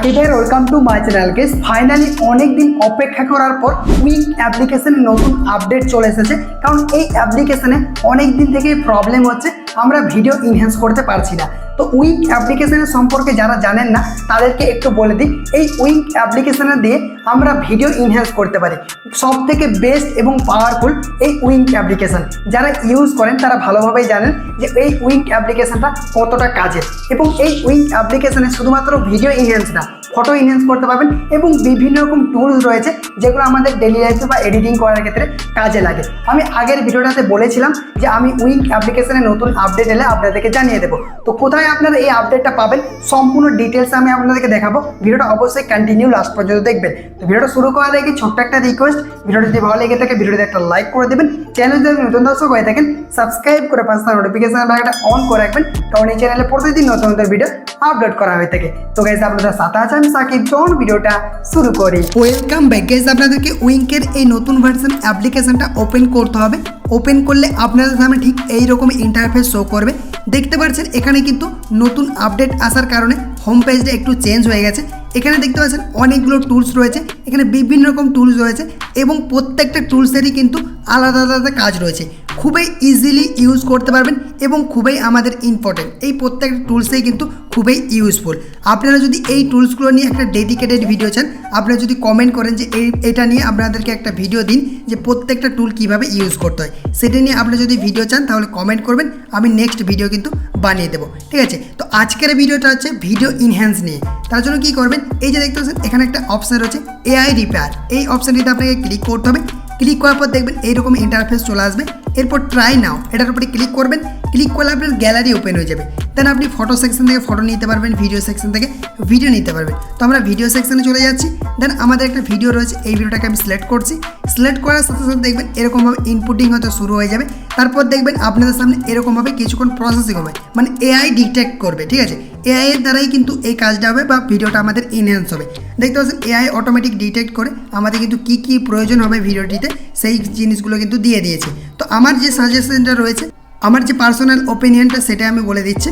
সাকিবের welcome to my channel guys. Finally অনেক দিন অপেক্ষা করার পর উইং অ্যাপ্লিকেশনে নতুন আপডেট চলে এসেছে। কারণ এই অ্যাপ্লিকেশনে অনেক দিন থেকেই প্রবলেম হচ্ছে, আমরা ভিডিও ইনহ্যান্স করতে পারছি না। তো উইং অ্যাপ্লিকেশনের সম্পর্কে যারা জানেন না তাদেরকে একটু বলে দিই, এই উইং অ্যাপ্লিকেশনে দিয়ে আমরা ভিডিও ইনহ্যান্স করতে পারি। সব থেকে বেস্ট এবং পাওয়ারফুল এই উইং অ্যাপ্লিকেশন। যারা ইউজ করেন তারা ভালোভাবেই জানেন যে এই উইং অ্যাপ্লিকেশনটা কতটা কাজের। এবং এই উইং অ্যাপ্লিকেশনে শুধুমাত্র ভিডিও ইনহ্যান্স না, ফটো ইনহ্যান্স করতে পারবেন এবং বিভিন্ন রকম টুলস রয়েছে যেগুলো আমাদের ডেলি লাইফে বা এডিটিং করার ক্ষেত্রে কাজে লাগে। আমি আগের ভিডিওটাতে বলেছিলাম যে আমি উইং অ্যাপ্লিকেশনে নতুন আপডেট এলে আপনাদেরকে জানিয়ে দেবো। তো কোথায় আপনারা এই আপডেটটা পাবেন সম্পূর্ণ ডিটেলস আমি আপনাদেরকে দেখাবো। ভিডিওটা অবশ্যই কন্টিনিউ লাস্ট পর্যন্ত দেখবেন। তো ভিডিওটা শুরু করার আগে ছোট্ট একটা রিকোয়েস্ট, ভিডিওটা যদি ভালো লেগে থাকে ভিডিওতে একটা লাইক করে দেবেন। চ্যানেল যদি নতুন দর্শক হয়ে থাকেন সাবস্ক্রাইব করে পাশে নোটিফিকেশন বেলটা অন করে রাখবেন, কারণ এই চ্যানেলে প্রতিদিন নতুন নতুন ভিডিও আপলোড করা হয়ে থাকে। তো গাইস আপনাদের সাথে আছে আমি সাকিব, চলুন ভিডিওটা শুরু করি। Welcome back guys. আপনাদেরকে উইঙ্কের এই নতুন ভার্সন অ্যাপ্লিকেশনটা ওপেন করতে হবে। ওপেন করলে আপনাদের সামনে ঠিক এইরকম ইন্টারফেস শো করবে। দেখতে পাচ্ছেন এখানে কিন্তু নতুন আপডেট আসার কারণে হোম পেজটা একটু চেঞ্জ হয়ে গেছে। এখানে দেখতে পাচ্ছেন অনেকগুলো টুলস রয়েছে, এখানে বিভিন্ন রকম টুলস রয়েছে এবং প্রত্যেকটা টুলসেরই কিন্তু আলাদা আলাদা কাজ রয়েছে। খুবই ইজিলি ইউজ করতে পারবেন এবং খুবই আমাদের ইম্পর্টেন্ট। এই প্রত্যেকটা টুলসেই কিন্তু খুবই ইউজফুল। আপনারা যদি এই টুলসগুলো নিয়ে একটা ডেডিকেটেড ভিডিও চান, আপনারা যদি কমেন্ট করেন যে এটা নিয়ে আপনাদেরকে একটা ভিডিও দিন যে প্রত্যেকটা টুল কিভাবে ইউজ করতে হয়, সেটা নিয়ে আপনারা যদি ভিডিও চান তাহলে কমেন্ট করবেন, আমি নেক্সট ভিডিও কিন্তু বানিয়ে দেবো। ঠিক আছে, তো আজকের ভিডিওটা হচ্ছে ভিডিও ইনহ্যান্স নিয়ে। তার জন্য কী করবেন, এই যে দেখতে পাচ্ছেন এখানে একটা অপশান রয়েছে এআই রিপেয়ার। এই অপশানটিতে আপনাকে ক্লিক করতে হবে। ক্লিক করার পর দেখবেন এইরকম ইন্টারফেস চলে আসবে। এরপর ট্রাই নাও এটার উপরে ক্লিক করবেন। ক্লিক করলে আপনার গ্যালারি ওপেন হয়ে যাবে। দেন আপনি ফটো সেকশন থেকে ফটো নিতে পারবেন, ভিডিও সেকশন থেকে ভিডিও নিতে পারবেন। তো আমরা ভিডিও সেকশনে চলে যাচ্ছি। দেন আমাদের একটা ভিডিও রয়েছে, এই ভিডিওটাকে আমি সিলেক্ট করছি। সিলেক্ট করার সাথে সাথে দেখবেন এরকমভাবে ইনপুটিং হয়তো শুরু হয়ে যাবে। তারপর দেখবেন আপনাদের সামনে এরকমভাবে কিছুক্ষণ প্রসেসিং হবে, মানে এআই ডিটেক্ট করবে। ঠিক আছে, এআই এর দ্বারাই কিন্তু এই কাজটা হবে বা ভিডিওটা আমাদের ইনহ্যান্স হবে। দেখতে পাচ্ছেন এআই অটোমেটিক ডিটেক্ট করে আমাদের কিন্তু কী কী প্রয়োজন হবে ভিডিওটিতে সেই জিনিসগুলো কিন্তু দিয়ে দিয়েছে। তো আমার যে সাজেশনটা রয়েছে, আমার যে পার্সোনাল ওপিনিয়নটা সেটা আমি বলে দিচ্ছি।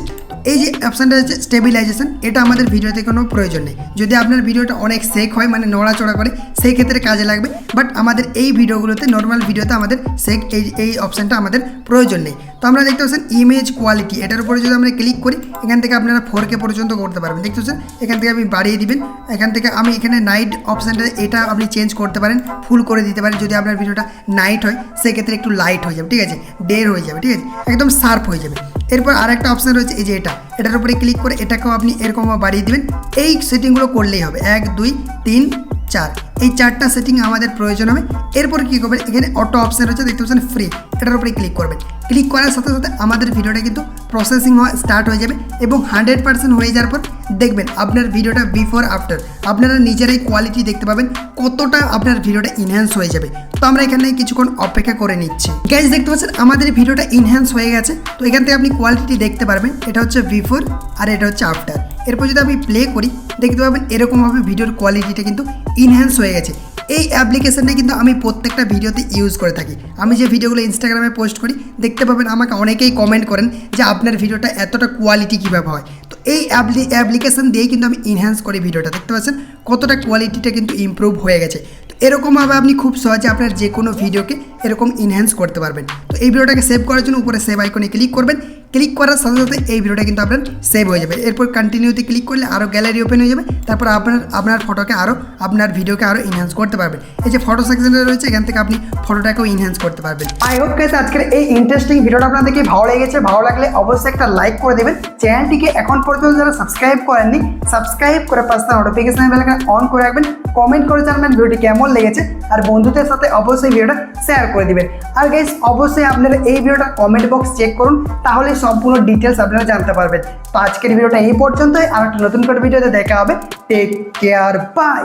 এই যে অপশানটা হচ্ছে স্টেবিলাইজেশন, এটা আমাদের ভিডিওতে কোনো প্রয়োজন নেই। যদি আপনার ভিডিওটা অনেক সেক হয়, মানে নড়াচড়া করে, সেই ক্ষেত্রে কাজে লাগবে। বাট আমাদের এই ভিডিওগুলোতে, নর্মাল ভিডিওতে আমাদের সেক এই অপশানটা আমাদের প্রয়োজন নেই। তো আমরা দেখতে পাচ্ছেন ইমেজ কোয়ালিটি, এটার উপরে যদি আমরা ক্লিক করি এখান থেকে আপনারা 4K পর্যন্ত করতে পারবেন। দেখতে পাচ্ছেন এখান থেকে আপনি বাড়িয়ে দিবেন। এখান থেকে আমি এখানে নাইট অপশানটা, এটা আপনি চেঞ্জ করতে পারেন, ফুল করে দিতে পারেন। যদি আপনার ভিডিওটা নাইট হয় সেক্ষেত্রে একটু লাইট হয়ে যাবে। ঠিক আছে, ডের হয়ে যাবে। ঠিক আছে, একদম শার্প হয়ে যাবে। এরপর আরেকটা অপশান রয়েছে এই যে এটার উপরে ক্লিক করে এটাকেও আপনি এরকম বাড়িয়ে দিবেন। এই সেটিংগুলো করলেই হবে, 1 2 3 4, এই 4টা সেটিং আমাদের প্রয়োজন হবে। এরপর কী করবেন, এখানে অটো অপশান রয়েছে দেখতে পাচ্ছেন ফ্রি, এটার উপরে ক্লিক করবেন। ক্লিক করার সাথে সাথে আমাদের ভিডিওটা কিন্তু প্রসেসিং হওয়া স্টার্ট হয়ে যাবে এবং 100% হয়ে যাওয়ার পর দেখবেন আপনার ভিডিওটা বিফোর আফটার আপনারা নিজেরাই কোয়ালিটি দেখতে পাবেন, কতটা আপনার ভিডিওটা ইনহ্যান্স হয়ে যাবে। তো আমরা এখানে কিছুক্ষণ অপেক্ষা করে নিচ্ছি। গাইজ দেখতে পাচ্ছেন আমাদের ভিডিওটা ইনহ্যান্স হয়ে গেছে। তো এখান থেকে আপনি কোয়ালিটি দেখতে পারবেন, এটা হচ্ছে বিফোর আর এটা হচ্ছে আফটার। এরপর যদি আমি প্লে করি দেখতে পাবেন এরকমভাবে ভিডিওর কোয়ালিটিটা কিন্তু ইনহ্যান্স হয়ে গেছে। এই অ্যাপ্লিকেশনটা কিন্তু আমি প্রত্যেকটা ভিডিওতে ইউজ করে থাকি। আমি যে ভিডিওগুলো ইনস্টাগ্রামে পোস্ট করি দেখতে পাবেন আমাকে অনেকেই কমেন্ট করেন যে আপনার ভিডিওটা এতটা কোয়ালিটি কীভাবে হয়। তো এই অ্যাপ্লিকেশন দিয়েই কিন্তু আমি ইনহ্যান্স করি ভিডিওটা। দেখতে পাচ্ছেন কতটা কোয়ালিটিটা কিন্তু ইমপ্রুভ হয়ে গেছে। তো এরকমভাবে আপনি খুব সহজে আপনার যে কোনো ভিডিওকে এরকম ইনহ্যান্স করতে পারবেন। তো এই ভিডিওটাকে সেভ করার জন্য উপরে সেভ আইকনে ক্লিক করবেন। ক্লিক করার সাথে সাথে এই ভিডিওটা কিন্তু আপনার সেভ হয়ে যাবে। এরপর কন্টিনিউতে ক্লিক করলে আরও গ্যালারি ওপেন হয়ে যাবে। তারপর আপনার ফটোকে আরও, আপনার ভিডিওকে আরও ইনহ্যান্স করতে পারবেন। এই যে ফটো সেকশনে রয়েছে এখান থেকে আপনি ফটোটাকেও ইনহ্যান্স করতে পারবেন। আই হোপ গাইস আজকের এই ইন্টারেস্টিং ভিডিওটা আপনাদেরকে ভালো লেগেছে। ভালো লাগলে অবশ্যই একটা লাইক করে দেবেন। চ্যানেলটিকে এখন পর্যন্ত যারা সাবস্ক্রাইব করেননি সাবস্ক্রাইব করে পাশে নোটিফিকেশন বেলটা অন করে রাখবেন। কমেন্ট করে জানাবেন ভিডিওটি কেমন লেগেছে আর বন্ধুদের সাথে অবশ্যই ভিডিওটা শেয়ার করে দিবেন। আর গাইস অবশ্যই আপনারা এই ভিডিওটা কমেন্ট বক্স চেক করুন, তাহলে সম্পূর্ণ ডিটেলস আপনারা জানতে পারবেন। তো আজকের ভিডিওটা এই পর্যন্তই, আর একটা নতুন করে ভিডিওতে দেখা হবে। Take care, by.